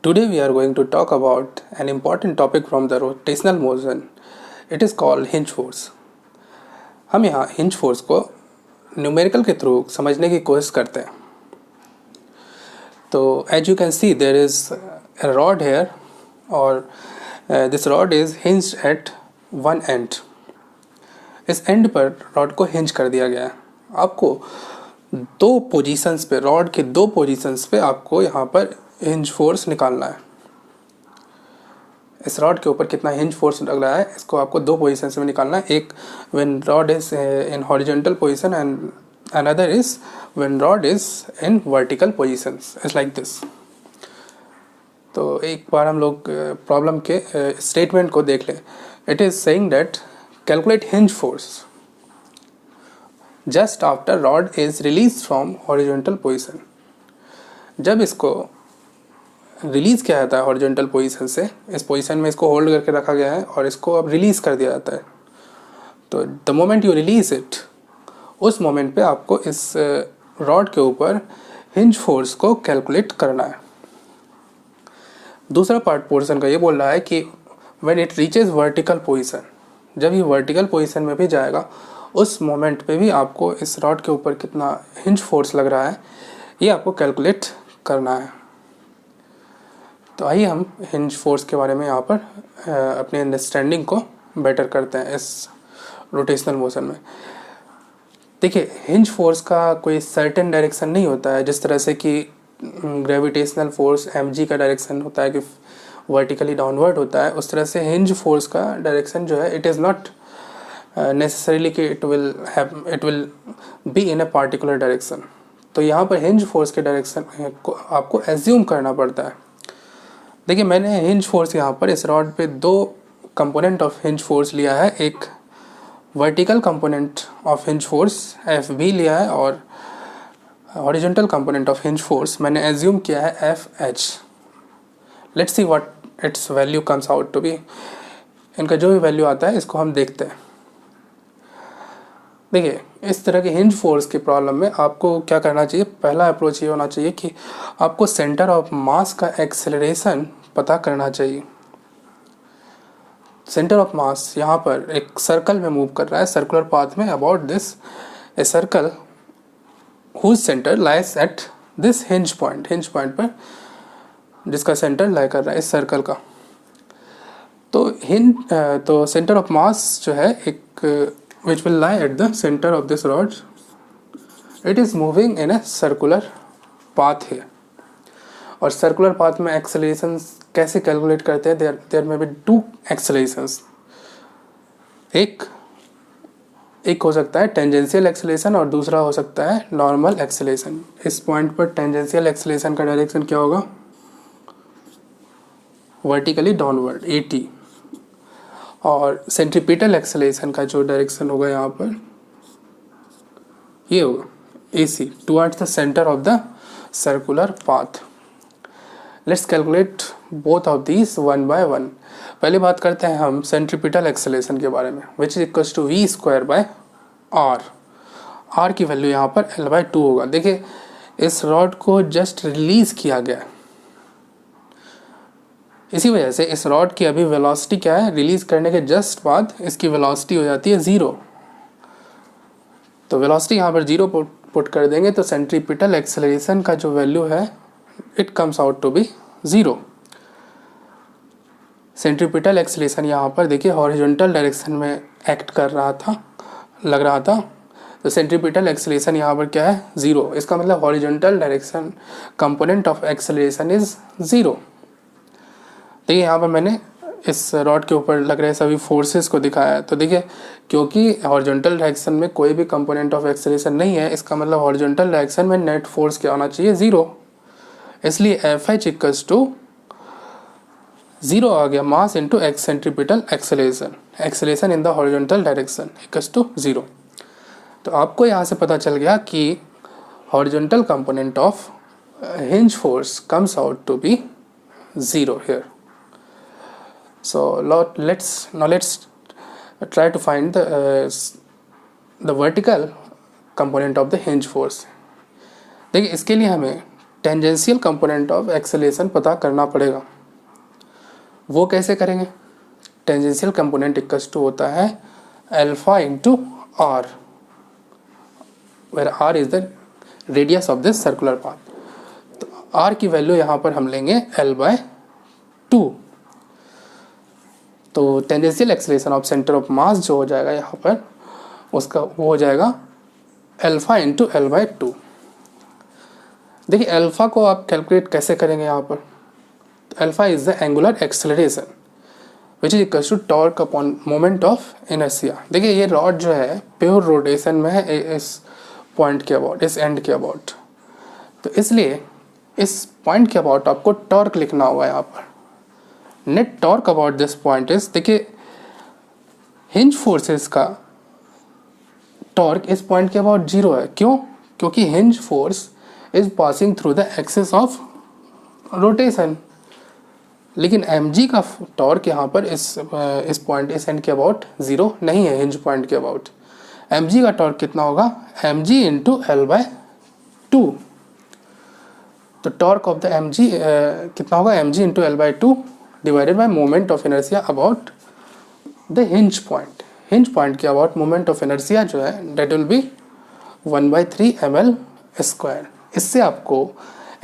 Today we are going to talk about an important topic from the rotational motion. It is called hinge force. हम यहाँ hinge force को numerical के through समझने की कोशिश करते हैं. तो as you can see there is a rod here और this rod is hinged at one end. इस एंड पर रॉड को हिंज कर दिया गया है. आपको दो पोजीशंस पे, रॉड के दो पोजीशंस पे आपको यहाँ पर हिंज फोर्स निकालना है. इस रॉड के ऊपर कितना हिंज फोर्स लग रहा है इसको आपको दो पोजीशंस में निकालना है. एक when rod is in horizontal position and another is when rod is in vertical positions. It's like this. तो एक बार हम लोग प्रॉब्लम के स्टेटमेंट को देख लें. It is saying that calculate hinge force just after rod is release from horizontal position. जब इसको रिलीज़ किया जाता है हॉरिजॉन्टल पोजीशन से, इस पोजीशन में इसको होल्ड करके रखा गया है और इसको अब रिलीज़ कर दिया जाता है. तो the moment you release it, उस मोमेंट पे आपको इस रॉड के ऊपर हिंज फोर्स को कैलकुलेट करना है. दूसरा पार्ट पोर्शन का ये बोल रहा है कि when it reaches vertical position, जब ये वर्टिकल पोजीशन में भी जाएगा उस मोमेंट पे भी आपको इस रॉड के ऊपर कितना हिंज फोर्स लग रहा है ये आपको कैलकुलेट करना है. तो आइए हम हिंज फोर्स के बारे में यहाँ पर अपनी अंडरस्टैंडिंग को बेटर करते हैं इस रोटेशनल मोशन में. देखिए, हिंज फोर्स का कोई सर्टेन डायरेक्शन नहीं होता है. जिस तरह से कि ग्रेविटेशनल फोर्स mg का डायरेक्शन होता है कि वर्टिकली डाउनवर्ड होता है, उस तरह से हिंज फोर्स का डायरेक्शन जो है इट इज़ नॉट नेसेसरीली कि it will be in a particular direction. तो यहाँ पर हिंज फोर्स के डायरेक्शन को आपको एज्यूम करना पड़ता है. देखिए, मैंने हिंज फोर्स यहाँ पर इस रॉड पे दो कंपोनेंट ऑफ हिंज फोर्स लिया है. एक vertical component of hinge force F B लिया है और horizontal component of hinge force मैंने एज्यूम किया है F H. Let's see what its value comes out to be. इनका जो भी वैल्यू आता है इसको हम देखते हैं. देखिए, इस तरह के हिंज फोर्स की प्रॉब्लम में आपको क्या करना चाहिए. पहला अप्रोच ये होना चाहिए कि आपको सेंटर ऑफ मास का एक्सेलरेशन पता करना चाहिए. सेंटर ऑफ मास यहाँ पर एक सर्कल में मूव कर रहा है, सर्कुलर पाथ में. About this a circle whose centre lies at this hinge point पर जिसका सेंटर लाई कर रहा है इस सर्कल का. तो सेंटर ऑफ मास जो है एक which will lie at the center of this rod. It is moving in a circular path here. और सर्कुलर पाथ में एक्सेलरेशंस कैसे कैलकुलेट करते हैं. देयर में बी टू एक्सेलरेशंस. एक हो सकता है टेंजेंशियल एक्सेलरेशन और दूसरा हो सकता है नॉर्मल एक्सेलरेशन. इस पॉइंट पर टेंजेंशियल एक्सेलरेशन का डायरेक्शन क्या होगा, वर्टिकली डाउनवर्ड AT. और सेंट्रीपिटल एक्सेलरेशन का जो डायरेक्शन होगा यहाँ पर ये होगा AC, towards the centre of the circular path. Let's calculate both of these one by one. पहले बात करते हैं हम सेंट्रीपिटल एक्सेलरेशन के बारे में, which is equals to v square by r की वैल्यू यहाँ पर L/2 होगा. देखिए, इस रॉड को जस्ट रिलीज किया गया है, इसी वजह से इस रॉड की अभी वेलोसिटी क्या है, रिलीज करने के जस्ट बाद इसकी वेलोसिटी हो जाती है 0. तो वेलोसिटी यहाँ पर 0 पुट कर देंगे तो सेंट्रीपिटल एक्सेलरेशन का जो वैल्यू है it comes out to be 0. Centripetal acceleration यहाँ पर देखिए हॉरिजॉन्टल डायरेक्शन में एक्ट कर रहा था, लग रहा था. तो सेंट्रीपिटल एक्सेलरेशन यहाँ पर क्या है, 0. इसका मतलब horizontal direction component of acceleration is 0. देखिए, यहाँ पर मैंने इस रॉड के ऊपर लग रहे सभी फोर्सेस को दिखाया है. तो देखिए, क्योंकि हॉरिजॉन्टल डायरेक्शन में कोई भी कंपोनेंट ऑफ एक्सेलरेशन नहीं है, इसका मतलब हॉरिजॉन्टल डायरेक्शन में नेट फोर्स क्या होना चाहिए, 0. इसलिए FH इक्वल्स टू 0 आ गया, mass into centripetal acceleration in the horizontal direction equals to 0. तो आपको यहाँ से पता चल गया कि horizontal component of hinge force comes out to be 0 here. So let's try to find the vertical component of the hinge force. देखिए, इसके लिए हमें टेंजेंशियल कंपोनेंट ऑफ एक्सेलरेशन पता करना पड़ेगा। वो कैसे करेंगे? टेंजेंशियल कंपोनेंट इक्वल्स टू होता है alpha into R, where R is the radius of this circular path. तो आर की वैल्यू यहाँ पर हम लेंगे L/2। तो tangential acceleration of centre of mass जो हो जाएगा यहाँ पर, उसका वो हो जाएगा अल्फा इंटू L/2। देखिए अल्फा को आप कैलकुलेट कैसे करेंगे यहाँ पर? Alpha is the angular acceleration which is equal to torque upon moment of inertia. देखिए ये रॉड जो है प्योर रोटेशन में है इस पॉइंट के अबाउट, इस एंड के अबाउट। तो इसलिए इस पॉइंट के अबाउट आपको टॉर्क लिखना होगा यहाँ पर। Net torque about this point is, देखिए हिंज फोर्सेस का टॉर्क इस पॉइंट के अबाउट 0 है। क्यों? क्योंकि hinge force is passing through the axis of rotation. लेकिन mg का टॉर्क यहाँ पर इस पॉइंट, इस एंड के अबाउट 0 नहीं है, हिंज पॉइंट के अबाउट। mg का टॉर्क कितना होगा? mg into L/2। तो टॉर्क ऑफ द mg कितना होगा? mg into L/2 divided by moment of inertia about the hinge point. Hinge point के अबाउट मोमेंट ऑफ इनर्शिया जो है डेट विल बी 1/3 ml²। इससे आपको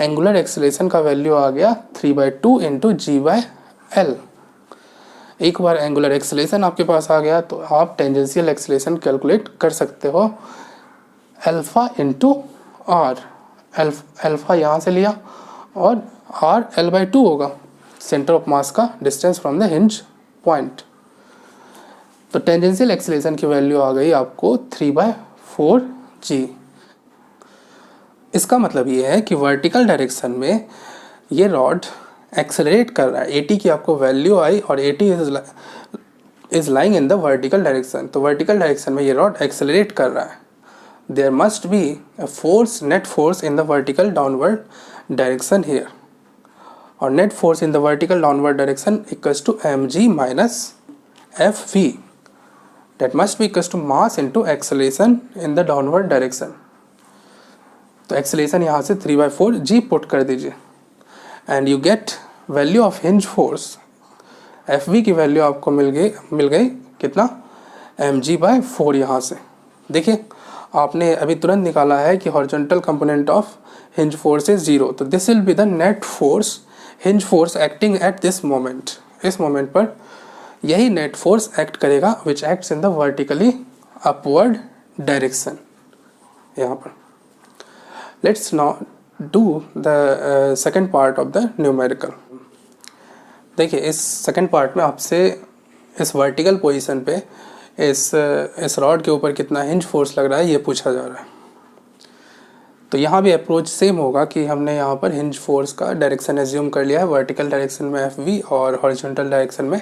एंगुलर एक्सेलरेशन का value आ गया 3/2 इंटू g/l। एक बार एंगुलर एक्सेलरेशन आपके पास आ गया तो आप टेंजेंशियल एक्सेलरेशन कैलकुलेट कर सकते हो अल्फा इंटू आर। अल्फा यहाँ से लिया और r L/2 होगा, सेंटर ऑफ मास का distance from the hinge point. तो टेंजेंशियल एक्सेलरेशन की वैल्यू आ गई आपको 3/4g। इसका मतलब ये है कि वर्टिकल डायरेक्शन में ये रॉड एक्सेलरेट कर रहा है। AT की आपको वैल्यू आई और AT is lying in the vertical direction. तो वर्टिकल डायरेक्शन में ये रॉड एक्सेलरेट कर रहा है। There must be a force, net force in the vertical downward direction here, और net force in the vertical downward direction equals to mg minus Fv। That must be equals to mass into acceleration in the downward direction. तो acceleration यहाँ से 3/4g put कर दीजिए and you get value of hinge force. Fv की value आपको मिल गई कितना? mg/4। यहाँ से देखिए आपने अभी तुरंत निकाला है कि horizontal component of hinge force is 0। तो this will be the net force, hinge force acting at this moment. इस मोमेंट पर यही नेट फोर्स एक्ट करेगा which acts in the vertically upward direction. यहाँ पर let's now do the second part of the numerical. देखिए इस second part में आपसे इस वर्टिकल पोजीशन पे इस रॉड के ऊपर कितना हिंज फोर्स लग रहा है ये पूछा जा रहा है। तो यहाँ भी अप्रोच सेम होगा कि हमने यहाँ पर हिंज फोर्स का डायरेक्शन एज्यूम कर लिया है। वर्टिकल डायरेक्शन में Fv और हॉरिजॉन्टल डायरेक्शन में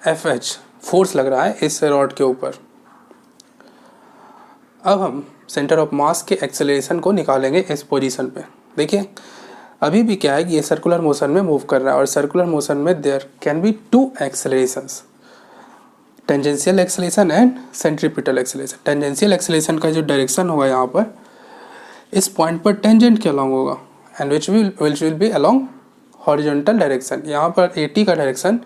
Fh फोर्स लग रहा है इस रॉड के ऊपर। अब हम सेंटर ऑफ मास के एक्सेलरेशन को निकालेंगे इस पोजीशन पे। देखिए अभी भी क्या है कि ये सर्कुलर मोशन में मूव कर रहा है और सर्कुलर मोशन में there can be 2 accelerations, tangential acceleration and centripetal acceleration. Tangential acceleration का जो डायरेक्शन होगा यहाँ पर इस पॉइंट पर टेंजेंट के अलॉन्ग होगा and which will be along horizontal direction. यहाँ पर AT का डायरेक्शन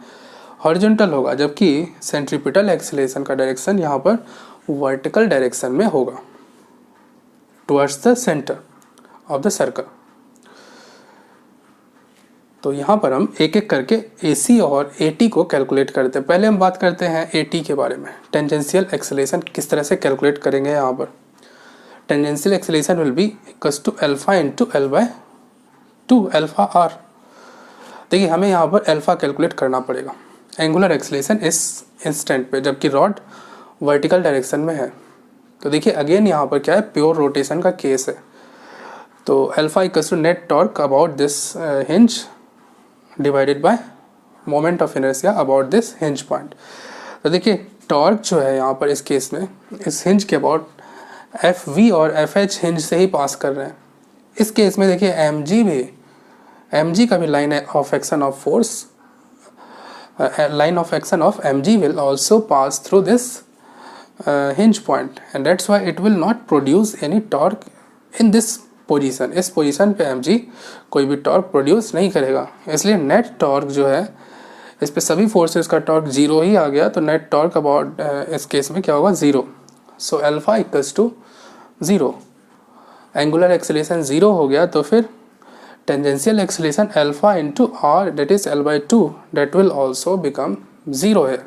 हॉरिजॉन्टल होगा जबकि सेंट्रीपिटल एक्सेलरेशन का डायरेक्शन यहाँ पर वर्टिकल डायरेक्शन में होगा towards the centre of the circle. तो यहाँ पर हम एक एक करके AC और AT को कैलकुलेट करते हैं। पहले हम बात करते हैं AT के बारे में। टेंजेंशियल एक्सेलरेशन किस तरह से कैलकुलेट करेंगे? यहाँ पर tangential acceleration will be equals to alpha into L/2 alpha r। देखिए हमें यहाँ पर अल्फा कैलकुलेट करना पड़ेगा एंगुलर एक्सेलरेशन इस इंस्टेंट पे, जबकि रॉड वर्टिकल डायरेक्शन में है। तो देखिए अगेन यहाँ पर क्या है, प्योर रोटेशन का केस है। तो alpha equals to net torque about this hinge divided by moment of inertia about this hinge point. तो देखिए टॉर्क जो है यहाँ पर इस केस में इस हिंज के अबाउट Fv और Fh हिंज से ही पास कर रहे हैं। इस केस में देखिए mg का भी line of action of force, line of action of mg will also pass through this hinge point and that's why it will not produce any torque in this position, इस position पे mg कोई भी torque produce नहीं करेगा, इसलिए net torque जो है इस पे सभी फोर्सेस का टॉर्क जीरो ही आ गया, तो नेट टॉर्क अबाउट इस केस में क्या होगा, zero. So alpha equals to zero. Angular acceleration zero हो गया, तो फिर tangential acceleration alpha into R that is L/2 that will also become zero है,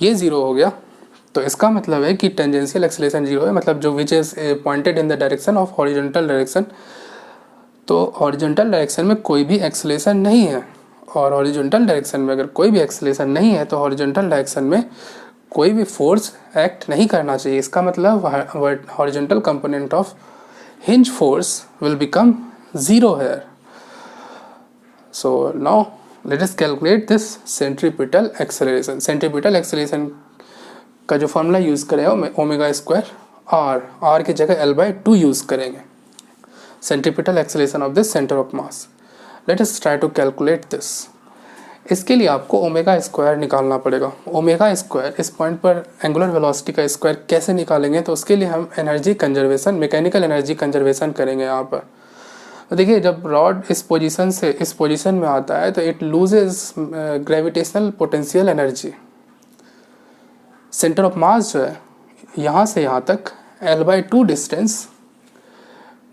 ये ज़ीरो हो गया। तो इसका मतलब है कि टेंजेंशियल एक्सेलरेशन जीरो है, मतलब जो which is pointed in the direction of horizontal direction. तो हॉरिजॉन्टल डायरेक्शन में कोई भी एक्सेलरेशन नहीं है, और हॉरिजॉन्टल डायरेक्शन में अगर कोई भी एक्सेलरेशन नहीं है तो हॉरिजॉन्टल डायरेक्शन में कोई भी फोर्स एक्ट नहीं करना चाहिए। इसका मतलब horizontal component of hinge force will become zero है। So now let us calculate this centripetal acceleration. Centripetal acceleration का जो फॉर्मूला यूज़ करें ओमेगा स्क्वायर आर की जगह L/2 यूज़ करेंगे। Centripetal acceleration of this centre of mass, let us try to calculate this. इसके लिए आपको ओमेगा स्क्वायर निकालना पड़ेगा। ओमेगा स्क्वायर इस पॉइंट पर एंगुलर वेलोसिटी का स्क्वायर कैसे निकालेंगे, तो उसके लिए हम energy conservation, mechanical energy conservation करेंगे यहाँ पर। तो देखिए, जब रॉड इस पोजीशन से इस पोजीशन में आता है तो it loses gravitational potential energy. Centre of mass जो है यहाँ से यहाँ तक L/2 डिस्टेंस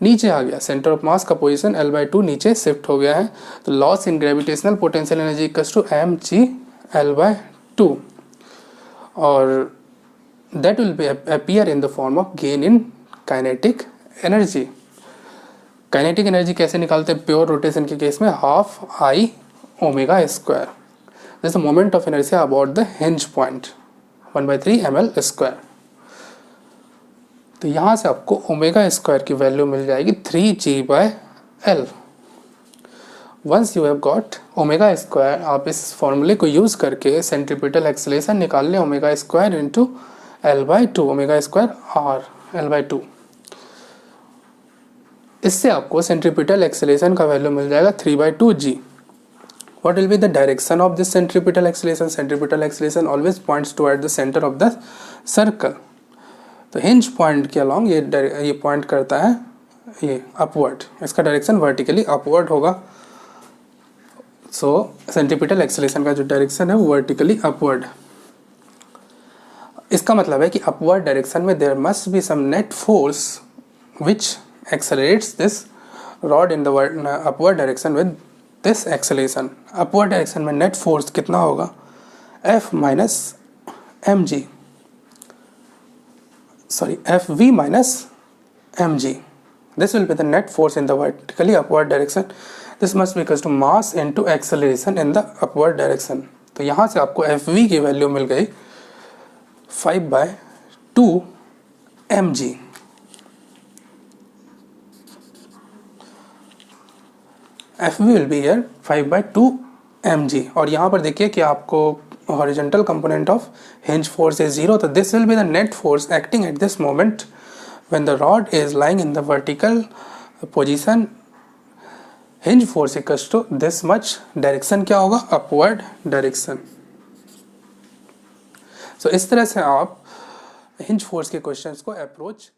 नीचे आ गया, सेंटर ऑफ मास का पोजीशन L/2 नीचे शिफ्ट हो गया है। तो loss in gravitational potential energy equals to mg L/2, और that will be appear in the form of gain in kinetic energy. Kinetic energy कैसे निकालते हैं प्योर रोटेशन के केस में, half I omega square, this the moment of inertia about the hinge point 1/3 ml²। तो यहाँ से आपको omega square की वैल्यू मिल जाएगी 3g/L। Once you have got omega square, आप इस फॉर्मूले को यूज़ करके सेंट्रीपिटल एक्सेलरेशन निकाल लें, omega square into L/2, omega square R L/2। इससे आपको सेंट्रीपिटल एक्सेलरेशन का वैल्यू मिल जाएगा 3/2g। What will be the direction of this centripetal acceleration? Centripetal acceleration always points toward the center of the circle. तो hinge point के along ये point करता है ये अपवर्ड, इसका डायरेक्शन वर्टिकली अपवर्ड होगा। सो सेंट्रीपिटल एक्सेलरेशन का जो डायरेक्शन है वो वर्टिकली अपवर्ड। इसका मतलब है कि अपवर्ड डायरेक्शन में there must be some net force which accelerates this rod in the upward direction with this acceleration। upward direction में net force कितना होगा, F minus mg, sorry Fv minus mg, this will be the net force in the vertically upward direction। this must be equal to mass into acceleration in the upward direction। तो यहाँ से आपको Fv की value मिल गई 5/2 mg। Fv will be here 5/2 mg। और यहाँ पर देखिए कि आपको horizontal component of hinge force is zero, तो this will be the net force acting at this moment when the rod is lying in the vertical position. Hinge force equals to this much, direction क्या होगा, upward direction. So इस तरह से आप hinge force के questions को approach